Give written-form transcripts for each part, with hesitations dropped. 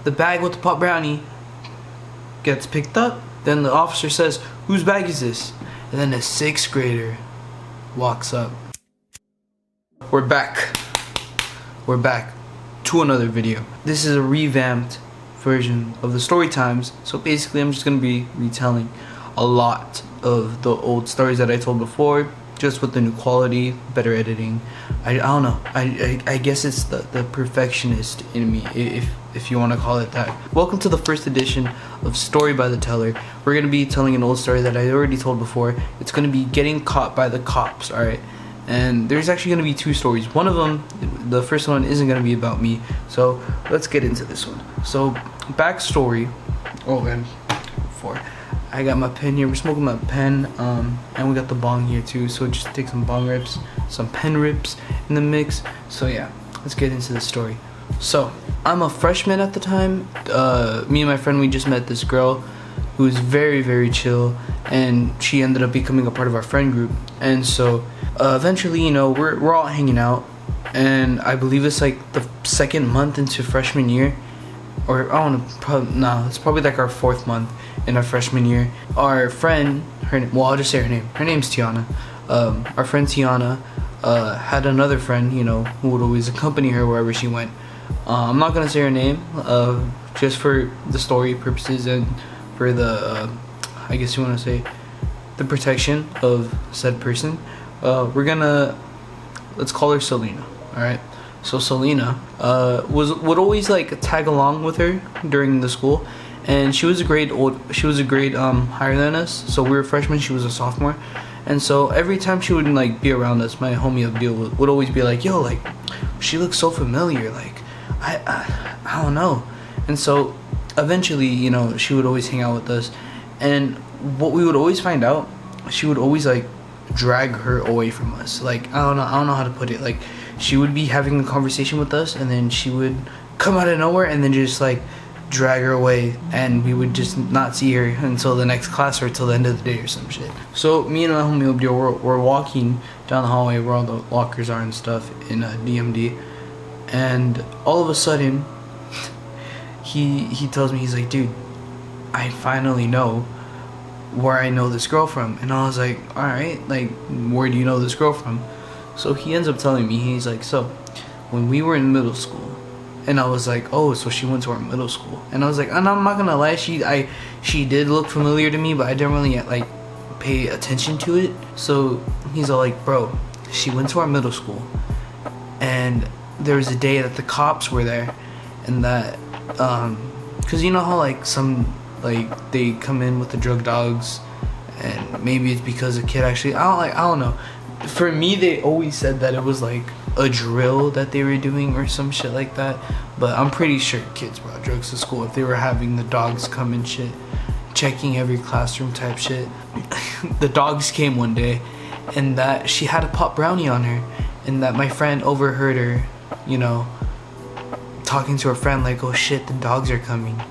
the bag with the pot brownie gets picked up. Then the officer says, "Whose bag is this?" And then a 6th grader walks up. We're back to another video. This is a revamped version of the story times. So basically I'm just gonna be retelling a lot of the old stories that I told before, just with the new quality, better editing. I don't know, I guess it's the perfectionist in me, if you want to call it that. Welcome to the first edition of Story by the Teller. We're gonna be telling an old story that I already told before. It's gonna be getting caught by the cops, alright? And there's actually gonna be 2 stories. One of them, the first one, isn't gonna be about me. So let's get into this one. So backstory. Oh man, 4. I got my pen here. We're smoking my pen, and we got the bong here too. So just take some bong rips, some pen rips in the mix. So yeah, let's get into the story. So I'm a freshman at the time. Me and my friend, we just met this girl who was very, very chill, and she ended up becoming a part of our friend group. And so eventually, you know, we're all hanging out, and I believe it's like the 2nd month into freshman year, or I don't know, it's probably like our 4th month in our freshman year. Our friend, I'll just say her name. Her name's Tiana. Our friend Tiana had another friend, you know, who would always accompany her wherever she went. I'm not gonna say her name, just for the story purposes and for the, I guess you want to say, the protection of said person. Let's call her Selena. All right. So Selena would always like tag along with her during the school, and she was a grade higher than us. So we were freshmen, she was a sophomore, and so every time she would like be around us, my homie Abdul would always be like, "Yo, like, she looks so familiar. Like, I don't know." And so eventually, you know, she would always hang out with us, and what we would always find out, she would always like drag her away from us. Like, I don't know how to put it. Like, she would be having a conversation with us, and then she would come out of nowhere and then just like drag her away, and we would just not see her until the next class or till the end of the day or some shit. So me and my homie Abdul were walking down the hallway where all the lockers are and stuff in DMD, and all of a sudden he tells me, he's like, "Dude, I finally know where I know this girl from." And I was like, "Alright, like, where do you know this girl from?" So he ends up telling me, he's like, "So when we were in middle school," and I was like, "Oh, so she went to our middle school." And I was like, and I'm not gonna lie, she did look familiar to me, but I didn't really like pay attention to it. So he's all like, "Bro, she went to our middle school, and there was a day that the cops were there, and that because you know how like some, like, they come in with the drug dogs, and maybe it's because a kid actually, I don't know. For me, they always said that it was like a drill that they were doing or some shit like that, but I'm pretty sure kids brought drugs to school if they were having the dogs come and shit, checking every classroom type shit." The dogs came one day, and that she had a pot brownie on her, and that my friend overheard her, you know, talking to her friend like, "Oh shit, the dogs are coming.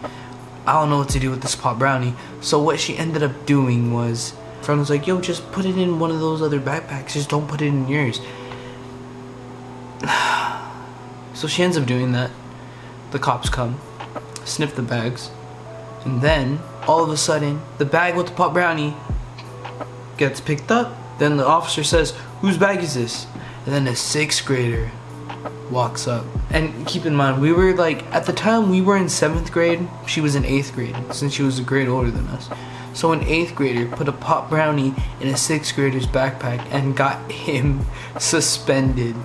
I don't know what to do with this pot brownie." So what she ended up doing was, friend was like, "Yo, just put it in one of those other backpacks. Just don't put it in yours." So she ends up doing that. The cops come, sniff the bags, and then all of a sudden, the bag with the pot brownie gets picked up. Then the officer says, "Whose bag is this?" And then a 6th grader walks up. And keep in mind, we were like, at the time we were in 7th grade, she was in 8th grade, since she was a grade older than us. So an 8th grader put a pot brownie in a 6th grader's backpack and got him suspended.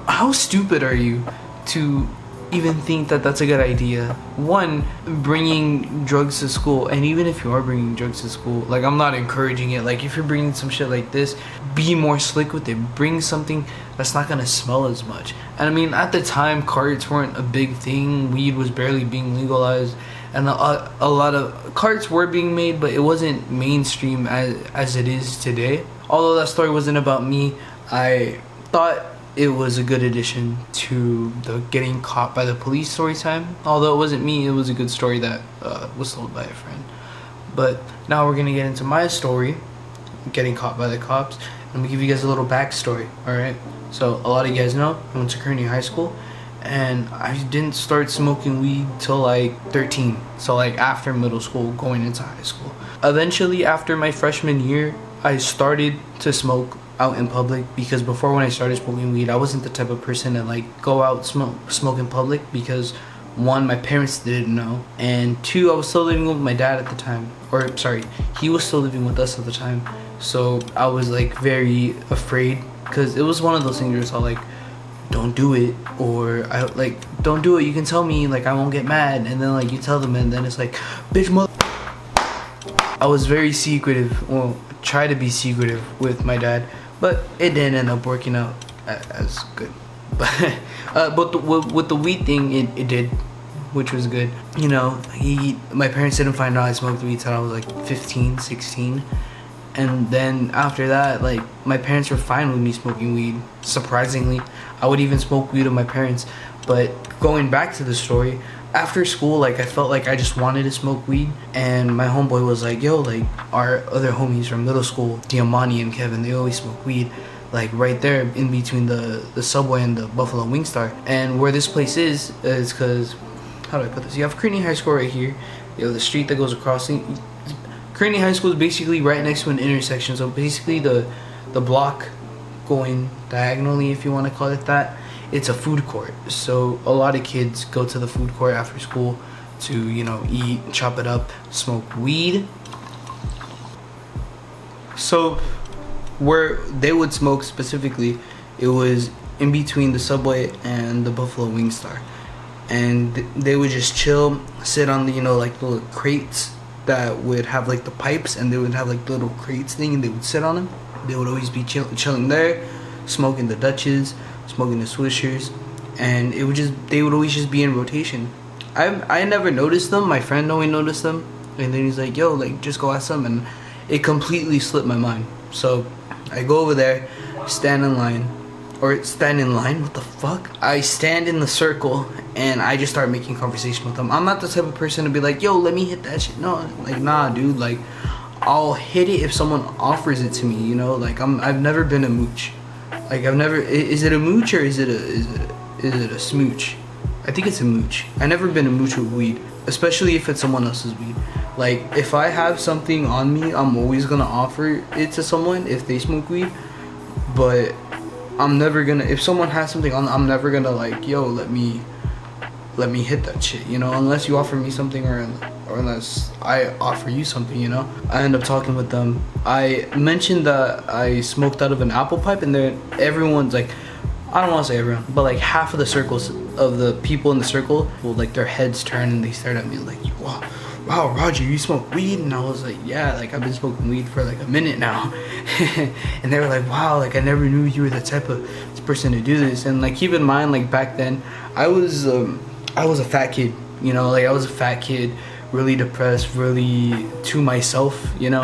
How stupid are you to even think that that's a good idea? One, bringing drugs to school, and even if you are bringing drugs to school, like, I'm not encouraging it. Like, if you're bringing some shit like this, be more slick with it. Bring something that's not gonna smell as much. And I mean, at the time, carts weren't a big thing. Weed was barely being legalized, and a lot of carts were being made, but it wasn't mainstream as it is today. Although that story wasn't about me, I thought it was a good addition to the getting caught by the police story time. Although it wasn't me, it was a good story that was told by a friend. But now we're gonna get into my story, getting caught by the cops. I'm gonna give you guys a little backstory, alright? So a lot of you guys know I went to Kearney High School, and I didn't start smoking weed till like 13. So like after middle school, going into high school. Eventually, after my freshman year, I started to smoke out in public, because before, when I started smoking weed, I wasn't the type of person to like go out smoke in public, because one, my parents didn't know, and two, I was still living with my dad at the time, or sorry, he was still living with us at the time. So I was like very afraid, because it was one of those things where it's all like, don't do it, or I like, don't do it, you can tell me, like I won't get mad, and then like you tell them, and then it's like, bitch, mother. I was very secretive, well, try to be secretive with my dad, but it didn't end up working out as good. But with the weed thing, it did, which was good. You know, my parents didn't find out I smoked weed till I was like 15, 16. And then after that, like, my parents were fine with me smoking weed, surprisingly. I would even smoke weed with my parents. But going back to the story, after school, like, I felt like I just wanted to smoke weed. And my homeboy was like, yo, like, our other homies from middle school, Diamani and Kevin, they always smoke weed, like, right there in between the Subway and the Buffalo Wingstar. And where this place is because, how do I put this? You have Kearney High School right here. You have the street that goes across. Kearney High School is basically right next to an intersection. So basically the block going diagonally, if you want to call it that, it's a food court. So a lot of kids go to the food court after school to, you know, eat, chop it up, smoke weed. So where they would smoke specifically, it was in between the Subway and the Buffalo Wingstar. And they would just chill, sit on the, you know, like the little crates that would have like the pipes, and they would have like the little crates thing, and they would sit on them. They would always be chilling there, smoking the Dutches, smoking the Swishers, and they would always just be in rotation. I never noticed them. My friend only noticed them, and then he's like, yo, like, just go ask them, and it completely slipped my mind. So I go over there, stand in line, what the fuck? I stand in the circle, and I just start making conversation with them. I'm not the type of person to be like, yo, let me hit that shit. No, like, nah, dude, like, I'll hit it if someone offers it to me, you know? Like, I've never been a mooch. Like, is it a mooch, or is it a smooch? I think it's a mooch. I've never been a mooch with weed, especially if it's someone else's weed. Like, if I have something on me, I'm always gonna offer it to someone if they smoke weed, but I'm never gonna, if someone has something on, I'm never gonna like, yo, let me hit that shit, you know, unless you offer me something, or unless I offer you something, you know. I end up talking with them. I mentioned that I smoked out of an apple pipe, and then everyone's like, I don't want to say everyone, but like half of the circles of the people in the circle will, like, their heads turn, and they start at me like, wow, Roger, you smoke weed? And I was like, yeah, like, I've been smoking weed for like a minute now. And they were like, wow, like, I never knew you were the type of person to do this. And like, keep in mind, like, back then I was a fat kid, you know, like, I was a fat kid, really depressed, really to myself, you know.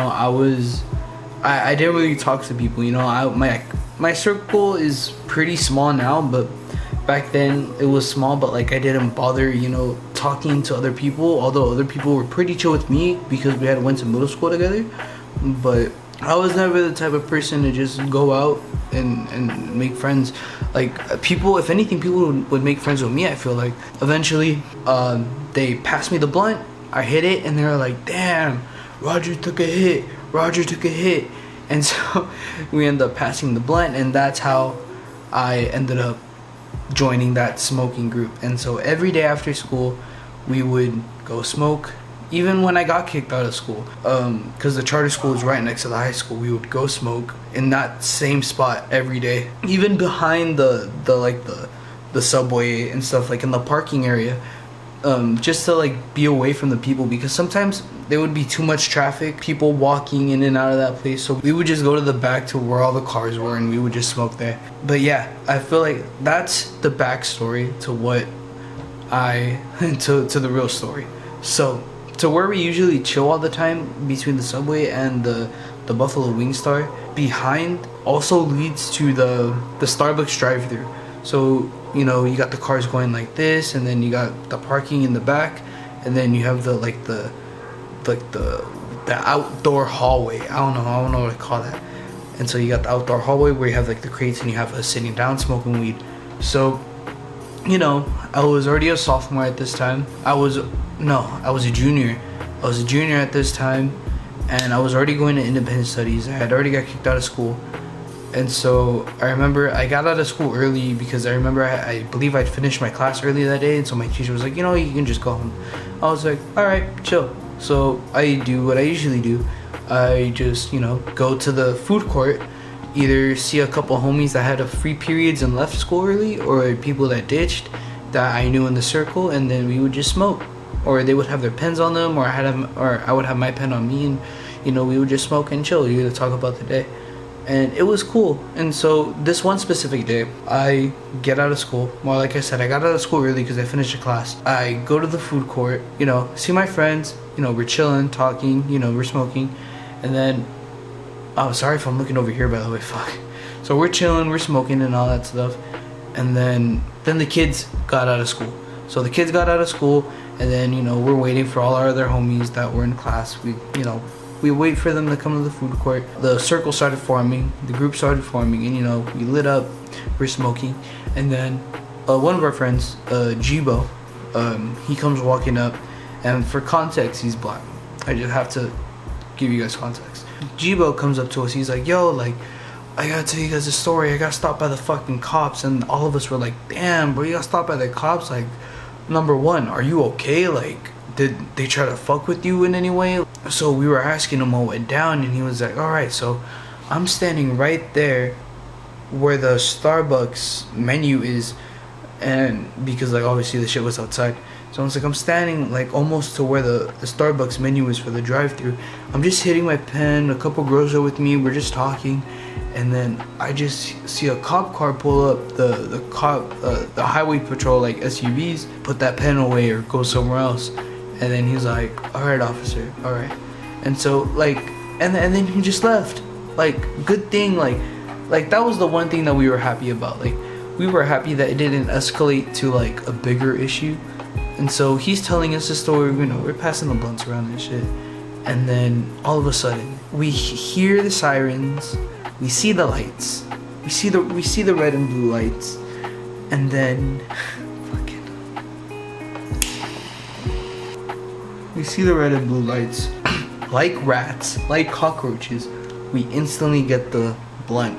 I didn't really talk to people, you know. My circle is pretty small now, but back then it was small. But like, I didn't bother, you know, talking to other people, although other people were pretty chill with me because we had went to middle school together. But I was never the type of person to just go out and make friends. Like, people, if anything, people would make friends with me, I feel like. Eventually, they passed me the blunt, I hit it, and they were like, damn, Roger took a hit. And so we ended up passing the blunt, and that's how I ended up joining that smoking group. And so every day after school, we would go smoke. Even when I got kicked out of school, because the charter school is right next to the high school, we would go smoke in that same spot every day. Even behind the Subway and stuff, like in the parking area, just to like be away from the people, because sometimes there would be too much traffic, people walking in and out of that place. So we would just go to the back to where all the cars were, and we would just smoke there. But yeah, I feel like that's the backstory to what to the real story. So to where we usually chill all the time, between the Subway and the Buffalo Wingstar, behind also leads to the Starbucks drive-thru. So, you know, you got the cars going like this, and then you got the parking in the back, and then you have the outdoor hallway. I don't know what to call that. And so you got the outdoor hallway where you have like the crates, and you have us sitting down smoking weed. So you know, I was already a sophomore at this time. I was a junior. I was a junior at this time, and I was already going to independent studies. I had already got kicked out of school. And so I remember I got out of school early because I remember I believe I'd finished my class early that day, and so my teacher was like, you know, you can just go home. I was like, all right, chill. So I do what I usually do. I just, you know, go to the food court, either see a couple homies that had a free periods and left school early, or people that ditched that I knew in the circle, and then we would just smoke. Or they would have their pens on them, or I would have my pen on me, and you know, we would just smoke and chill. You would talk about the day. And it was cool. And so this one specific day, I get out of school. Well, like I said, I got out of school early because I finished a class. I go to the food court, you know, see my friends, you know, we're chilling, talking, you know, we're smoking. And then, oh, sorry if I'm looking over here, by the way, fuck. So we're chilling, we're smoking and all that stuff. And then the kids got out of school. So the kids got out of school, and then, you know, we're waiting for all our other homies that were in class. We wait for them to come to the food court. The circle started forming, the group started forming, and you know, we lit up, we're smoking, and then one of our friends, Jibo, he comes walking up, and for context, he's black. I just have to give you guys context. Jibo comes up to us, he's like, yo, like, I gotta tell you guys a story. I got stopped by the fucking cops, and all of us were like, damn, bro, you got stopped by the cops? Like, number one, are you okay? Like, did they try to fuck with you in any way? So we were asking him what went down, and he was like, alright, so I'm standing right there where the Starbucks menu is, and because like obviously the shit was outside. So I was like, I'm standing like almost to where the Starbucks menu is for the drive-thru. I'm just hitting my pen, a couple girls are with me, we're just talking, and then I just see a cop car pull up, the highway patrol like SUVs, put that pen away or go somewhere else. And then he's like, all right, officer, all right. And so like, and then he just left. Like, good thing, like that was the one thing that we were happy about. Like, we were happy that it didn't escalate to like a bigger issue. And so he's telling us the story, you know, we're passing the blunts around and shit. And then all of a sudden, we hear the sirens, we see the lights, we see the red and blue lights, and then we see the red and blue lights. Like rats, like cockroaches, we instantly get the blunt.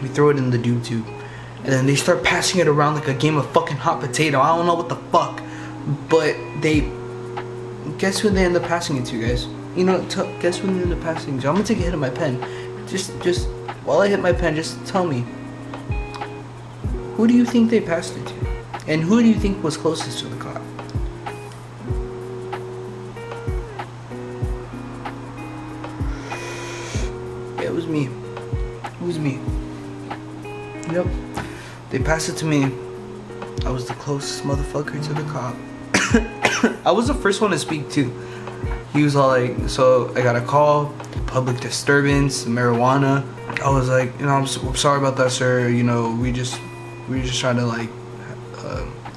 We throw it in the doob tube. And then they start passing it around like a game of fucking hot potato. I don't know what the fuck. But they... Guess who they end up passing it to, guys? You know, guess who they end up passing it to? I'm gonna take a hit of my pen. Just while I hit my pen, just tell me. Who do you think they passed it to? And who do you think was closest to the cop? It was me. It was me. Yep. They passed it to me. I was the closest motherfucker to the cop. I was the first one to speak too. He was all like, so I got a call, public disturbance, marijuana. I was like, you know, I'm sorry about that, sir. You know, we just trying to like,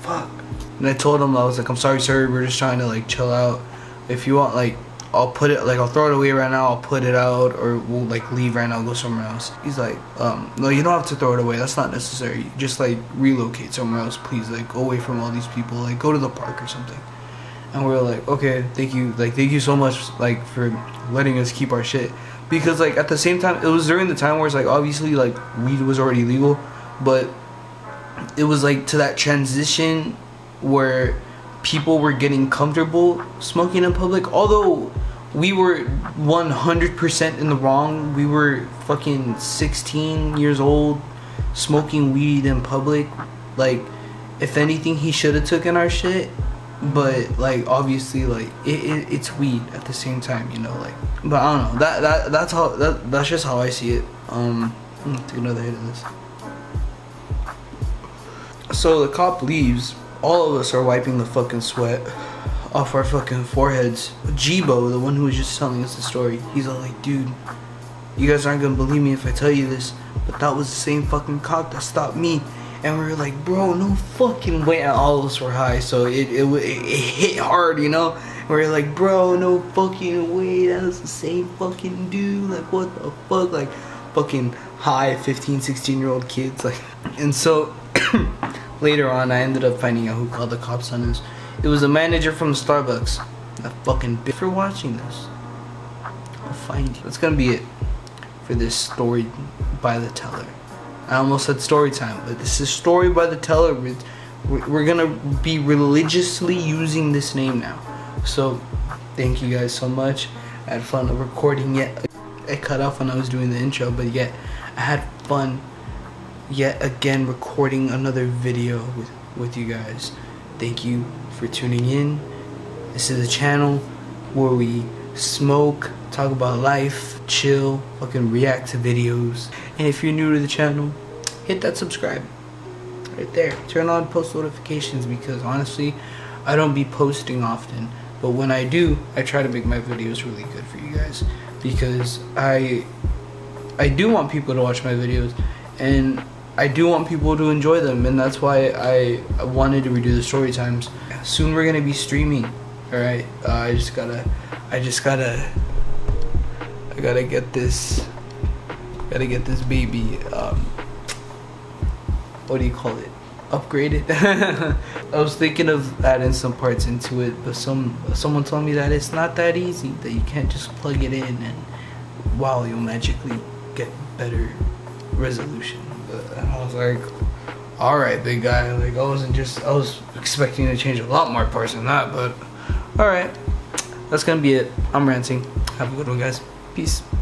fuck. And I told him, I was like, I'm sorry, sir. We're just trying to like chill out. If you want, like, I'll put it, like, I'll throw it away right now, I'll put it out, or we'll, like, leave right now, go somewhere else. He's like, no, you don't have to throw it away, that's not necessary. Just, like, relocate somewhere else, please, like, go away from all these people, like, go to the park or something. And we were like, okay, thank you so much, like, for letting us keep our shit. Because, like, at the same time, it was during the time where it's, like, obviously, like, weed was already legal, but it was, like, to that transition where people were getting comfortable smoking in public. Although we were 100% in the wrong. We were fucking 16 years old smoking weed in public. Like, if anything, he should have taken our shit. But like, obviously, like it's weed at the same time, you know. Like, but I don't know. That's just how I see it. I'm gonna take another hit of this. So the cop leaves. All of us are wiping the fucking sweat off our fucking foreheads. Jibo, the one who was just telling us the story, he's all like, dude, you guys aren't gonna believe me if I tell you this, but that was the same fucking cop that stopped me. And we were like, bro, no fucking way. And all of us were high, so it hit hard, you know. We were like, bro, no fucking way, that was the same fucking dude. Like, what the fuck? Like, fucking high 15, 16-year-old kids. Like, and so later on, I ended up finding out who called the cops on us. It was a manager from Starbucks. That fucking bitch. For watching this, I'll find you. That's gonna be it for this story by the teller. I almost said story time, but this is story by the teller. We're gonna be religiously using this name now. So, thank you guys so much. I had fun recording it. It cut off when I was doing the intro, but yet I had fun yet again recording another video with you guys. Thank you for tuning in. This is a channel where we smoke, talk about life, chill, fucking react to videos. And if you're new to the channel, hit that subscribe right there. Turn on post notifications, because honestly, I don't be posting often, but when I do, I try to make my videos really good for you guys, because I do want people to watch my videos, and I do want people to enjoy them, and that's why I wanted to redo the story times. Soon we're gonna be streaming. All right, I gotta get this baby. What do you call it? Upgraded. I was thinking of adding some parts into it, but someone told me that it's not that easy. That you can't just plug it in and wow, you'll magically get better resolution. And I was like, all right, big guy. Like I was expecting to change a lot more parts than that, but all right, that's gonna be it. I'm ranting. Have a good one, guys. Peace.